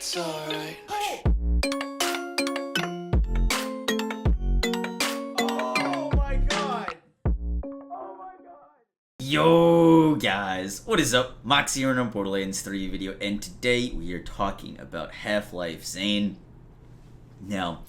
It's alright. Oh my god! Yo guys, what is up? Mox here on a Borderlands 3 video, and today we are talking about Half-Life Zane. Now,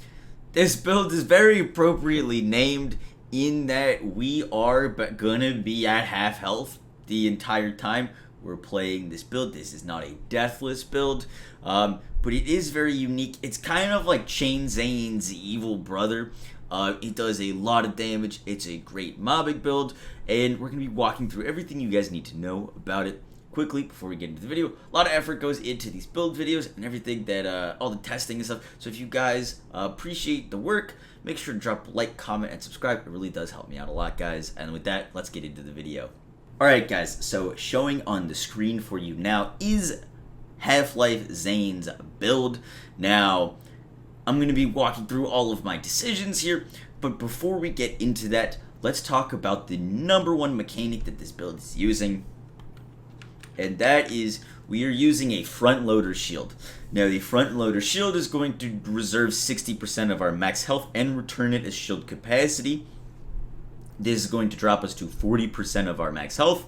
this build is very appropriately named in that we are gonna be at half health the entire time we're playing this build. This is not a deathless build, but it is very unique. It's kind of like Chain Zane's evil brother. It does a lot of damage. It's a great mobbing build, and we're going to be walking through everything you guys need to know about it quickly before we get into the video. A lot of effort goes into these build videos and everything that, all the testing and stuff. So if you guys appreciate the work, make sure to drop a like, comment, and subscribe. It really does help me out a lot, guys. And with that, let's get into the video. Alright guys, so showing on the screen for you now is Half-Life Zane's build. Now, I'm going to be walking through all of my decisions here, but before we get into that, let's talk about the number one mechanic that this build is using, and that is we are using a front loader shield. Now, the front loader shield is going to reserve 60% of our max health and return it as shield capacity. This is going to drop us to 40% of our max health,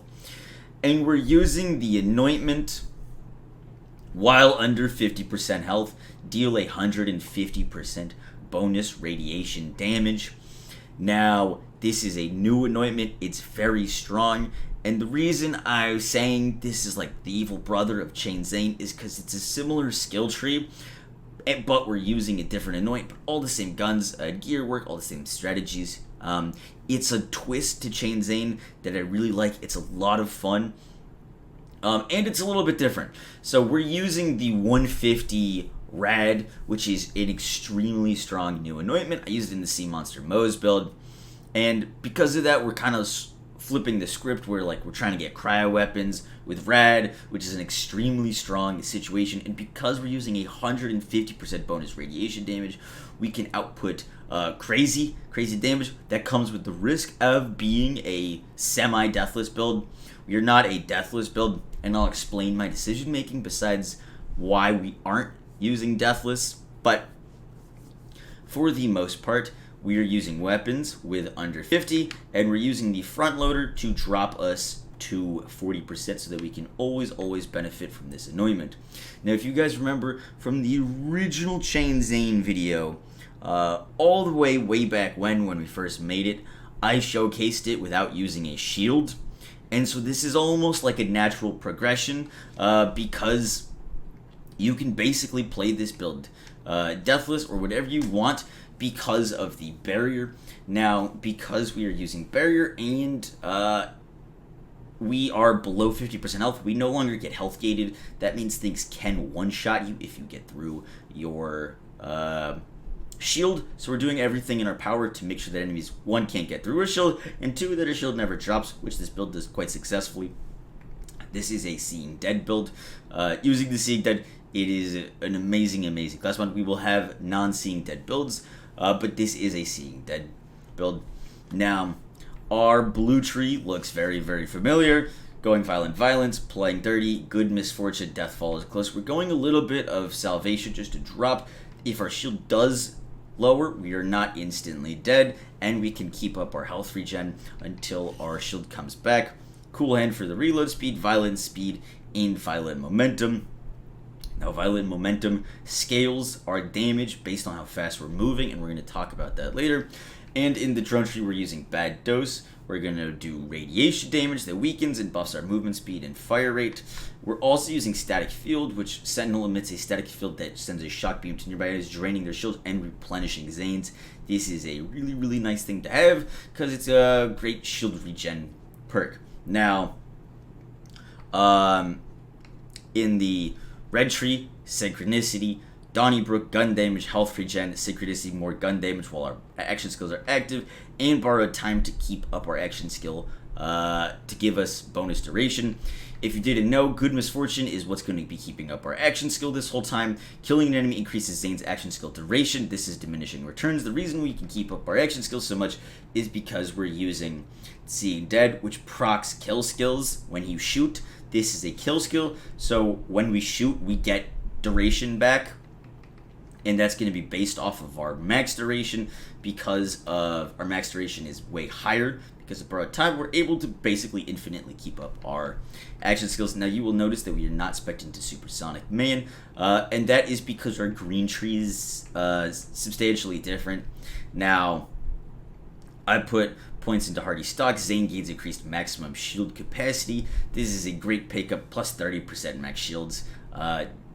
and we're using the anointment while under 50% health, deal 150% bonus radiation damage. Now, this is a new anointment. It's very strong, and the reason I'm saying this is like the evil brother of Chain Zane is because it's a similar skill tree, but we're using a different anoint, but all the same guns, gear work, all the same strategies. It's a twist to Chain Zane that I really like. It's a lot of fun. And it's a little bit different. So we're using the 150 Rad, which is an extremely strong new anointment. I used it in the Sea Monster Moze build. And because of that, we're kind of flipping the script where like we're trying to get cryo weapons with Rad, which is an extremely strong situation. And because we're using 150% bonus radiation damage, we can output crazy damage that comes with the risk of being a semi-deathless build. We are not a deathless build, and I'll explain my decision making besides why we aren't using deathless. But for the most part, we are using weapons with under 50, and we're using the front loader to drop us to 40% so that we can always benefit from this anointment. Now, if you guys remember from the original Chain Zane video, all the way back when we first made it, I showcased it without using a shield. And so this is almost like a natural progression, because you can basically play this build deathless or whatever you want because of the barrier. Now, because we are using barrier and we are below 50% health, we no longer get health gated. That means things can one-shot you if you get through your shield. So we're doing everything in our power to make sure that enemies, one, can't get through our shield, and two, that our shield never drops, which this build does quite successfully. This is a Seeing Dead build. Using the Seeing Dead, it is an amazing class one. We will have non-Seeing Dead builds, but this is a Seeing Dead build. Now, our blue tree looks very familiar. Going violence, playing dirty, good misfortune, deathfall is close. We're going a little bit of salvation just to drop. If our shield does lower, we are not instantly dead, and we can keep up our health regen until our shield comes back. Cool hand for the reload speed, violent speed, and violent momentum. Now, violent momentum scales our damage based on how fast we're moving, and we're going to talk about that later. And in the drone tree, we're using bad dose. We're going to do radiation damage that weakens and buffs our movement speed and fire rate. We're also using static field, which Sentinel emits a static field that sends a shock beam to nearby enemies, draining their shields and replenishing Zane's. This is a really nice thing to have because it's a great shield regen perk. Now, in the red tree, synchronicity, Donnybrook, gun damage, health regen, synchronicity, more gun damage while our action skills are active, and borrowed time to keep up our action skill to give us bonus duration. If you didn't know, good misfortune is what's going to be keeping up our action skill this whole time. Killing an enemy increases Zane's action skill duration. This is diminishing returns. The reason we can keep up our action skill so much is because we're using Seeing Dead, which procs kill skills when you shoot. This is a kill skill, so when we shoot, we get duration back, and that's going to be based off of our max duration, because of our max duration is way higher because of borrowed time. We're able to basically infinitely keep up our action skills. Now you will notice that we are not spec'd into Supersonic Man, and that is because our green tree is substantially different. Now I put points into Hardy Stock. Zane gains increased maximum shield capacity. This is a great pickup, plus 30% max shields.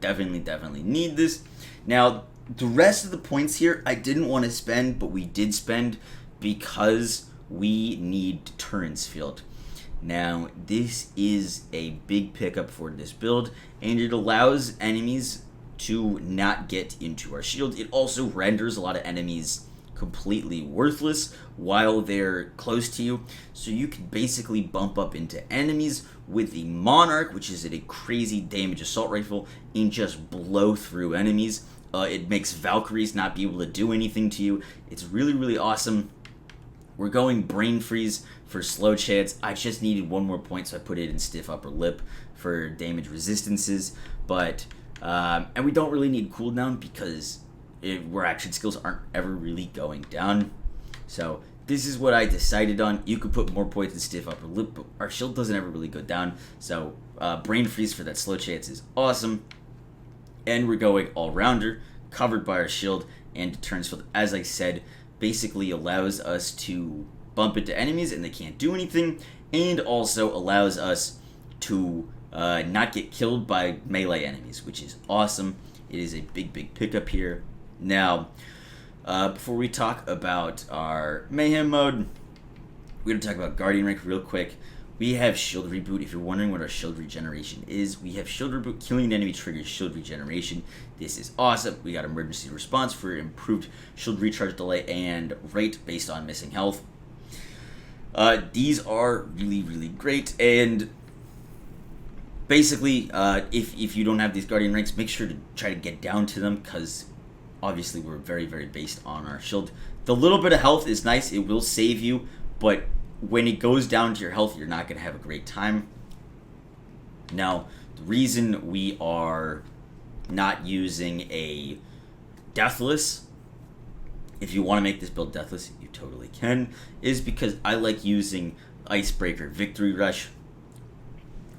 Definitely need this. Now, the rest of the points here I didn't want to spend, but we did spend because we need Deterrence Field. Now, this is a big pickup for this build, and it allows enemies to not get into our shield. It also renders a lot of enemies completely worthless while they're close to you, so you can basically bump up into enemies with the Monarch, which is a crazy damage assault rifle, and just blow through enemies. It makes Valkyries not be able to do anything to you. It's really awesome. We're going Brain Freeze for slow chance. I just needed one more point, so I put it in Stiff Upper Lip for damage resistances, but and we don't really need cooldown because where action skills aren't ever really going down. So this is what I decided on. You could put more points in Stiff Upper Lip, but our shield doesn't ever really go down. So Brain Freeze for that slow chance is awesome. And we're going All-Rounder, covered by our shield, and Deterrence Field, as I said, basically allows us to bump into enemies and they can't do anything, and also allows us to not get killed by melee enemies, which is awesome. It is a big pickup here. Now, before we talk about our Mayhem mode, we're going to talk about Guardian Rank real quick. We have Shield Reboot. If you're wondering what our Shield Regeneration is, we have Shield Reboot. Killing an enemy triggers Shield Regeneration. This is awesome. We got Emergency Response for improved Shield Recharge Delay and rate based on missing health. These are really great, and basically, if you don't have these Guardian Ranks, make sure to try to get down to them, because obviously we're very based on our shield. The little bit of health is nice. It will save you, but when it goes down to your health, you're not going to have a great time. Now, the reason we are not using a Deathless, if you want to make this build Deathless, you totally can, is because I like using Icebreaker Victory Rush.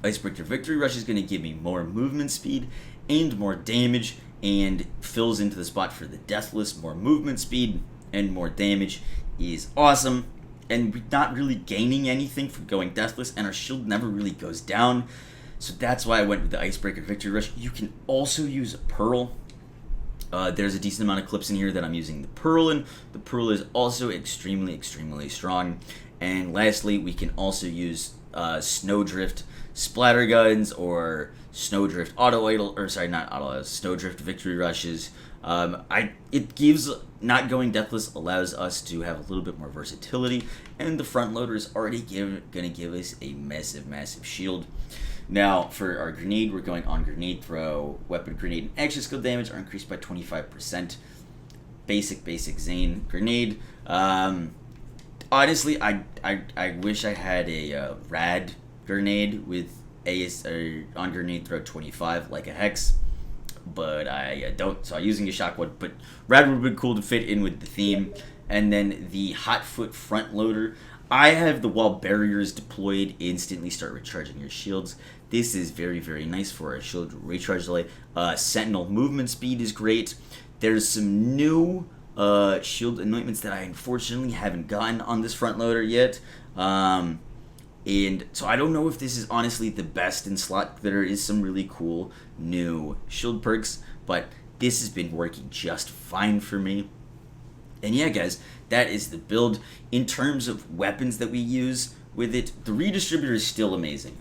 Icebreaker Victory Rush is going to give me more movement speed and more damage, and fills into the spot for the Deathless. More movement speed and more damage is awesome, and we're not really gaining anything from going Deathless, and our shield never really goes down, so that's why I went with the Icebreaker Victory Rush. You can also use a Pearl. There's a decent amount of clips in here that I'm using the Pearl in. The Pearl is also extremely strong. And lastly, we can also use Snowdrift Splatter Guns or Snowdrift Snowdrift Victory Rushes. It gives, not going Deathless allows us to have a little bit more versatility, and the front loader is already gonna give us a massive shield. Now, for our grenade, we're going on Grenade Throw. Weapon, grenade, and action skill damage are increased by 25%. Basic Zane grenade. Honestly, I wish I had a rad grenade with on Grenade Throw 25 like a Hex, but I don't, so I'm using a shock one. But rad would have been cool to fit in with the theme. And then the Hot Foot front loader, I have the wall barriers deployed, instantly start recharging your shields. This is very nice for a shield recharge delay. Sentinel movement speed is great. There's some new shield anointments that I unfortunately haven't gotten on this front loader yet. And so I don't know if this is honestly the best in slot. There is some really cool new shield perks, but this has been working just fine for me. And yeah, guys, that is the build. In terms of weapons that we use with it, the redistributor is still amazing.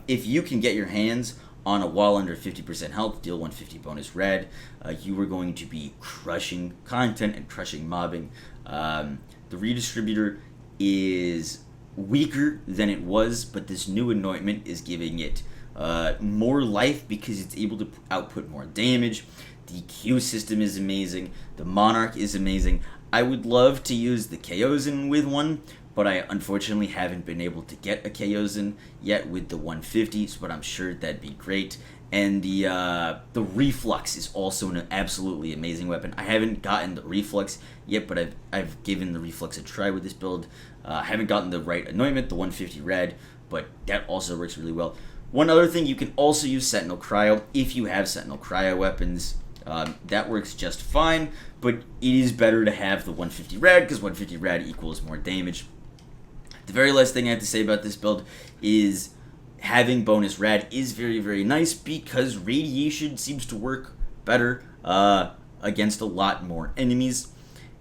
If you can get your hands on a wall under 50% health, deal 150 bonus red, you are going to be crushing content and crushing mobbing. The redistributor is weaker than it was, but this new anointment is giving it more life because it's able to output more damage. The Q system is amazing. The Monarch is amazing. I would love to use the Chaosin with one, but I unfortunately haven't been able to get a Chaosin yet with the 150s, but I'm sure that'd be great. And the reflux is also an absolutely amazing weapon. I haven't gotten the reflux yet, but I've given the reflux a try with this build. I haven't gotten the right anointment, the 150 red, but that also works really well. One other thing, you can also use Sentinel Cryo if you have Sentinel Cryo weapons. That works just fine, but it is better to have the 150 red because 150 red equals more damage. The very last thing I have to say about this build is having bonus rad is very, very nice because radiation seems to work better against a lot more enemies.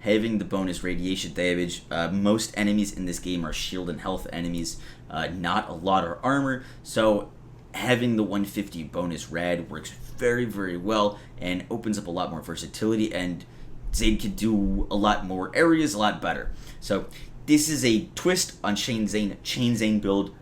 Having the bonus radiation damage, most enemies in this game are shield and health enemies, not a lot are armor, so having the 150 bonus rad works very, very well and opens up a lot more versatility, and Zane can do a lot more areas a lot better. So this is a twist on Chain Zane build,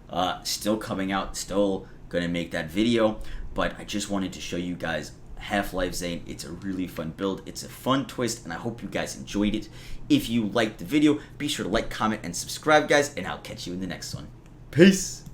still coming out, still gonna make that video, but I just wanted to show you guys Half-Life Zane. It's a really fun build, it's a fun twist, and I hope you guys enjoyed it. If you liked the video, be sure to like, comment, and subscribe, guys, and I'll catch you in the next one. Peace!